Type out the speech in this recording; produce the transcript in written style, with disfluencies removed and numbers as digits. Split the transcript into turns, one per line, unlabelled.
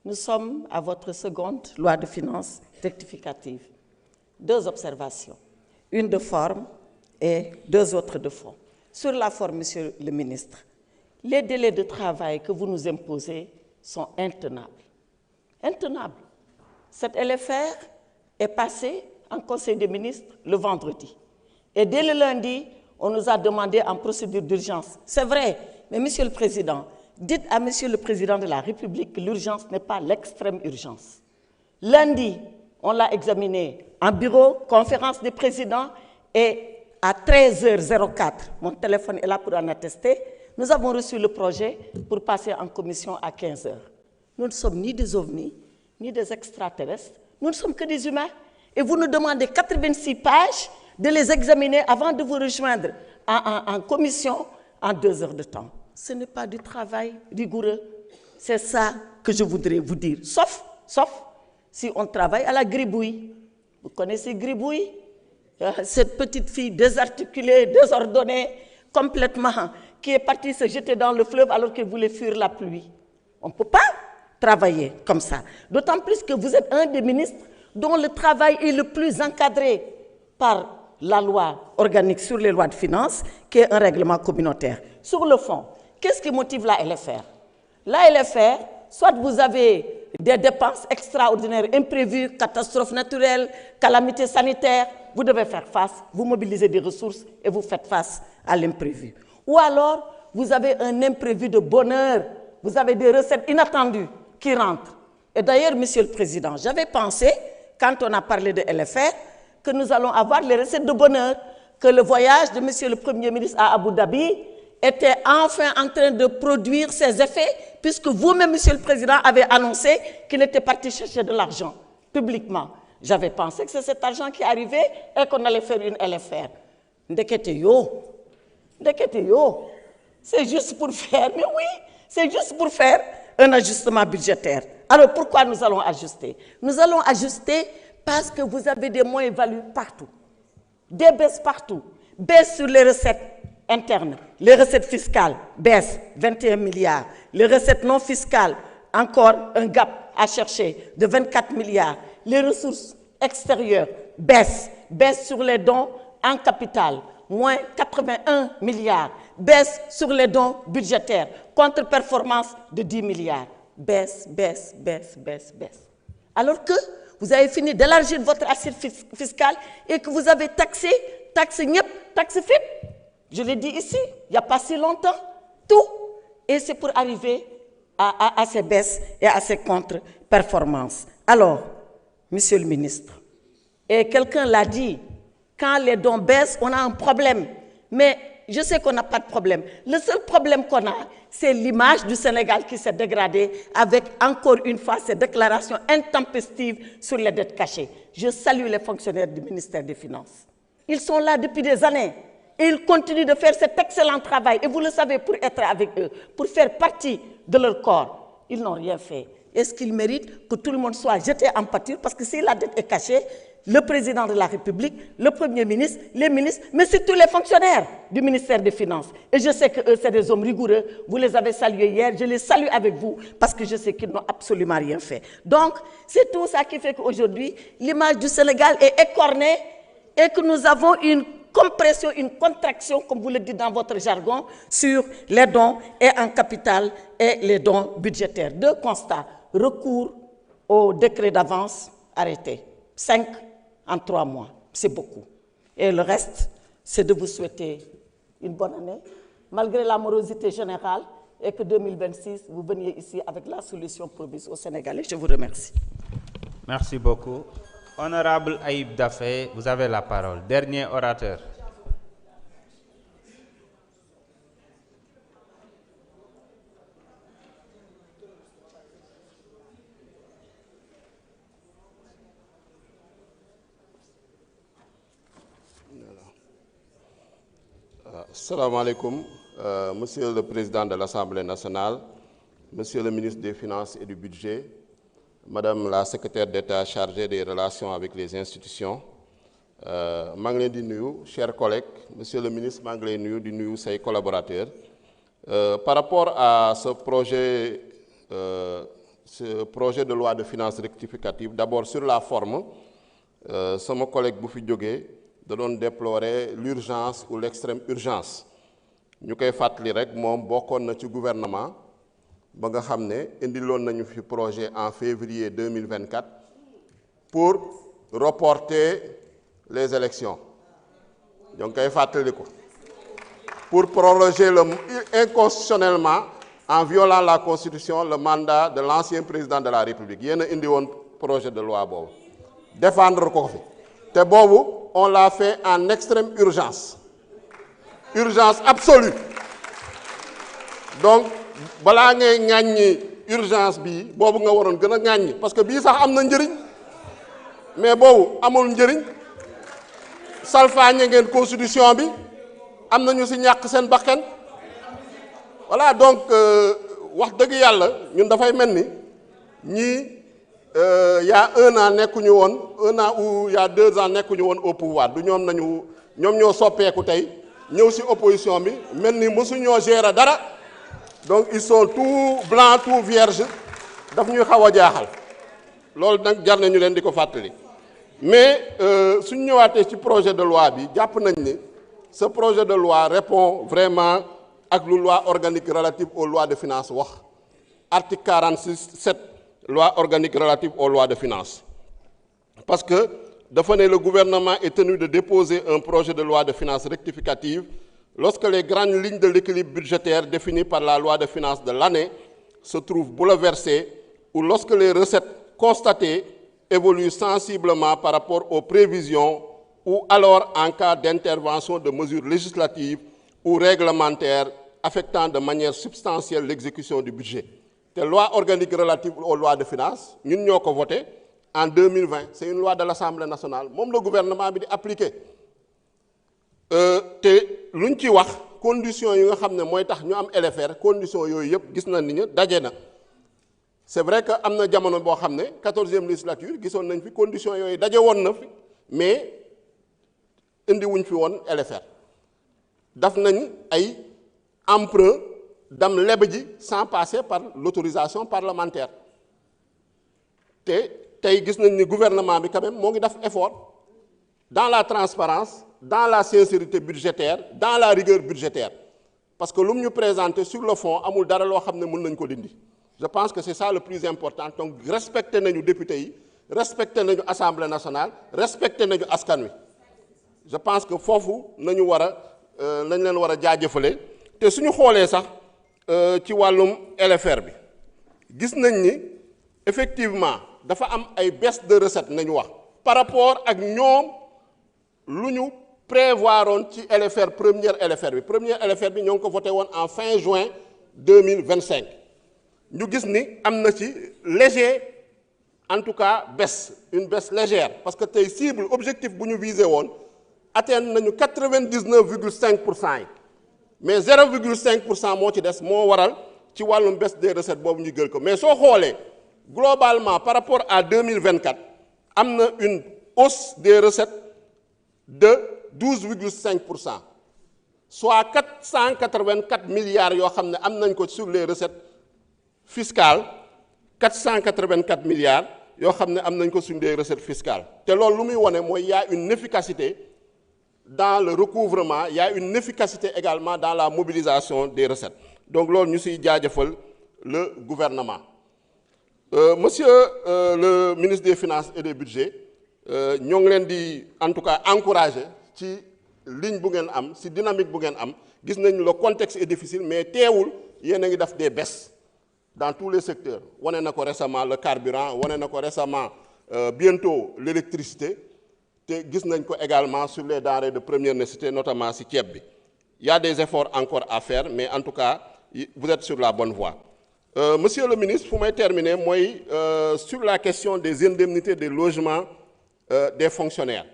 nous sommes à votre seconde loi de finances rectificative. 2 observations, une de forme et 2 autres de fond. Sur la forme, Monsieur le ministre, les délais de travail que vous nous imposez sont intenables. Intenables. Cette LFR est passée en Conseil des ministres le vendredi. Et dès le lundi, on nous a demandé en procédure d'urgence. C'est vrai, mais Monsieur le Président, dites à Monsieur le Président de la République que l'urgence n'est pas l'extrême urgence. Lundi, on l'a examiné en bureau, conférence des présidents, et à 13h04, mon téléphone est là pour en attester, nous avons reçu le projet pour passer en commission à 15h. Nous ne sommes ni des ovnis, ni des extraterrestres, nous ne sommes que des humains. Et vous nous demandez 86 pages de les examiner avant de vous rejoindre en commission en 2 heures de temps. Ce n'est pas du travail rigoureux. C'est ça que je voudrais vous dire. Sauf si on travaille à la gribouille. Vous connaissez gribouille? Cette petite fille désarticulée, désordonnée, complètement, qui est partie se jeter dans le fleuve alors qu'elle voulait fuir la pluie. On ne peut pas travailler comme ça. D'autant plus que vous êtes un des ministres dont le travail est le plus encadré par la loi organique sur les lois de finances, qui est un règlement communautaire. Sur le fond, qu'est-ce qui motive la LFR? La LFR, soit vous avez des dépenses extraordinaires, imprévues, catastrophes naturelles, calamités sanitaires, vous devez faire face, vous mobilisez des ressources et vous faites face à l'imprévu. Ou alors, vous avez un imprévu de bonheur, vous avez des recettes inattendues qui rentrent. Et d'ailleurs, Monsieur le Président, j'avais pensé, quand on a parlé de LFR, que nous allons avoir les recettes de bonheur, que le voyage de Monsieur le Premier ministre à Abu Dhabi était enfin en train de produire ses effets, puisque vous-même, Monsieur le Président, avez annoncé qu'il était parti chercher de l'argent publiquement. J'avais pensé que c'est cet argent qui arrivait et qu'on allait faire une LFR. Ndekete yo, c'est juste pour faire, mais oui, c'est juste pour faire un ajustement budgétaire. Alors pourquoi nous allons ajuster? Nous allons ajuster parce que vous avez des moyens valus partout, des baisses partout, baisse sur les recettes internes, les recettes fiscales baissent 21 milliards, les recettes non fiscales, encore un gap à chercher de 24 milliards, les ressources extérieures baissent sur les dons en capital, moins 81 milliards, baisse sur les dons budgétaires, contre-performance de 10 milliards, baisse. Alors que vous avez fini d'élargir votre assiette fiscale et que vous avez taxé NIEP, taxe FIP. Je l'ai dit ici, il n'y a pas si longtemps, tout. Et c'est pour arriver à ces baisses et à ces contre-performances. Alors, Monsieur le ministre, et quelqu'un l'a dit, quand les dons baissent, on a un problème. Mais je sais qu'on n'a pas de problème. Le seul problème qu'on a, c'est l'image du Sénégal qui s'est dégradée avec, encore une fois, ces déclarations intempestives sur les dettes cachées. Je salue les fonctionnaires du ministère des Finances. Ils sont là depuis des années et ils continuent de faire cet excellent travail. Et vous le savez, pour être avec eux, pour faire partie de leur corps, ils n'ont rien fait. Est-ce qu'ils méritent que tout le monde soit jeté en pâture? Parce que si la dette est cachée, le président de la République, le Premier ministre, les ministres, mais c'est tous les fonctionnaires du ministère des Finances. Et je sais qu'eux, c'est des hommes rigoureux. Vous les avez salués hier, je les salue avec vous parce que je sais qu'ils n'ont absolument rien fait. Donc, c'est tout ça qui fait qu'aujourd'hui, l'image du Sénégal est écornée et que nous avons une compression, une contraction, comme vous le dites dans votre jargon, sur les dons et en capital et les dons budgétaires. 2 constats. Recours au décret d'avance arrêté. 5 en 3 mois. C'est beaucoup. Et le reste, c'est de vous souhaiter une bonne année, malgré la morosité générale, et que 2026, vous veniez ici avec la solution promise aux Sénégalais. Je vous remercie.
Merci beaucoup. Honorable Aïb Dafé, vous avez la parole. Dernier orateur.
Assalamu alaikum, Monsieur le Président de l'Assemblée nationale, Monsieur le ministre des Finances et du Budget, Madame la Secrétaire d'État chargée des relations avec les institutions, maa ngi leen di nuyu, chers collègues, Monsieur le ministre, maa ngi leen di nuyu say collaborateurs. Par rapport à ce projet ce projet de loi de finances rectificative. D'abord sur la forme, sama collègue bu fi jógee da doon déplorer l'urgence ou l'extrême urgence. ñu koy fàttali rek moom bokkoon na ci gouvernement ba nga xam ne indiloon nañu fi projet en février 2024 pour reporter les élections ñoo ngi koy fàttali ko pour prolonger inconstitutionnellement en violant la constitution le mandat de l'ancien président de la République yéen a indi woon projet de loi boobu défendre ko fi te boobu on l'a fait en extrême urgence absolue donc balaa ngay ŋàññi urgence bii boobu nga waroon gën a ŋàññi parce que bii sax am na njëriñ mais boobu amul njëriñ salfaañe ngeen constitution bi am na ñu ci ñàkk seen bakkan voilà donc wax dëgg yàlla ñun dafay mel ni ñii y a 1 an nekkuñu woon 1 an ou y a 2 ans nekkuñu woon au pouvoir du ñoom ñoo soppeeku tey ñëw ci opposition bi mel ni mësuñoo gérer dara donc ils sont tout blancs tout vierges daf ñuy xaw a jaaxal loolu nag jar nañu leen di ko fàttali mais suñu ñëwaatee ci projet de loi bi jàpp nañ ne ce projet de loi répond vraiment ak lu loi organique relative aux lois de finances wax article 46.7 loi organique relative aux lois de finances parce que dafa ne le gouvernement est tenu de déposer un projet de loi de finances rectificative lorsque les grandes lignes de l'équilibre budgétaire définies par la loi de finances de l'année se trouvent bouleversées ou lorsque les recettes constatées évoluent sensiblement par rapport aux prévisions ou alors en cas d'intervention de mesures législatives ou réglementaires affectant de manière substantielle l'exécution du budget. te loi organique relative aux lois de finances ñun ñoo ko voté en 2020 c'est une loi de l'Assemblée nationale moom le gouvernement bi di appliqué te luñ ci wax conditions yi nga xam ne mooy tax ñu am LFR conditions yooyu yëpp gis na ni ñu daje na c'est vrai que am na jamono boo xam ne 14e législature gisoon nañ fi conditions yooyu daje woon na fi mais indi wuñ fi woon LFR daf nañ ay emprunt dam leb ji sans passer par l'autorisation parlementaire te tey gis nañ ni gouvernement bi quand même moo ngi def effort dans la transparence dans la sincérité budgétaire dans la rigueur budgétaire parce que lu mu ñu présenté sur le fond amul dara loo xam ne mën nañ ko dindi je pense que c'est ça le plus important donc respecté nañu député yi respecté nañu assemblée nationale respecté nañu askan wi je pense que foofu nañ leen war a jaajëfale te suñu xoolee sax ci wàllum LFR bi gis nañ ni effectivement dafa am ay baisse de recette nañu wax par rapport ak ñoom lu ñu prévoiroon ci LFR première LFR bi ñoo ngi ko voté woon en fin juin 2025 ñu gis ni am na ci léger en tout cas une baisse légère parce que tey cible objectif bu ñu visé woon atteindre nañu 99,5% yi mais 0,5% moo ci des moo waral ci wàllum baisse des recettes boobu ñu jël ko mais soo xoolee globalement par rapport à 2024 am na une hausse des recettes de 12,5%, soit 484 milliards yoo xam ne am nañ ko sur les recettes fiscales 484 milliards yoo xam ne am nañ ko sur les recettes fiscales te loolu lu muy wone mooy y a une efficacité dans le recouvrement, il y a une efficacité également dans la mobilisation des recettes. Donc, là, nous sommes jaajëfal le gouvernement. Monsieur le ministre des Finances et des Budgets, nous avons en tout cas encouragé ci ligne bu ngeen am, ci dynamique bu ngeen am. Gis nañ le contexte est difficile, mais teewul yéen a ngi def des baisses dans tous les secteurs. Wane na ko récemment le carburant, wane na ko récemment bientôt l'électricité. te gis nañ ko également sur les denrées de première nécessité notamment ci ceeb bi il y a des efforts encore à faire mais en tout cas vous êtes sur la bonne voie monsieur le ministre fu may terminer mooy sur la question des indemnités des logements des fonctionnaires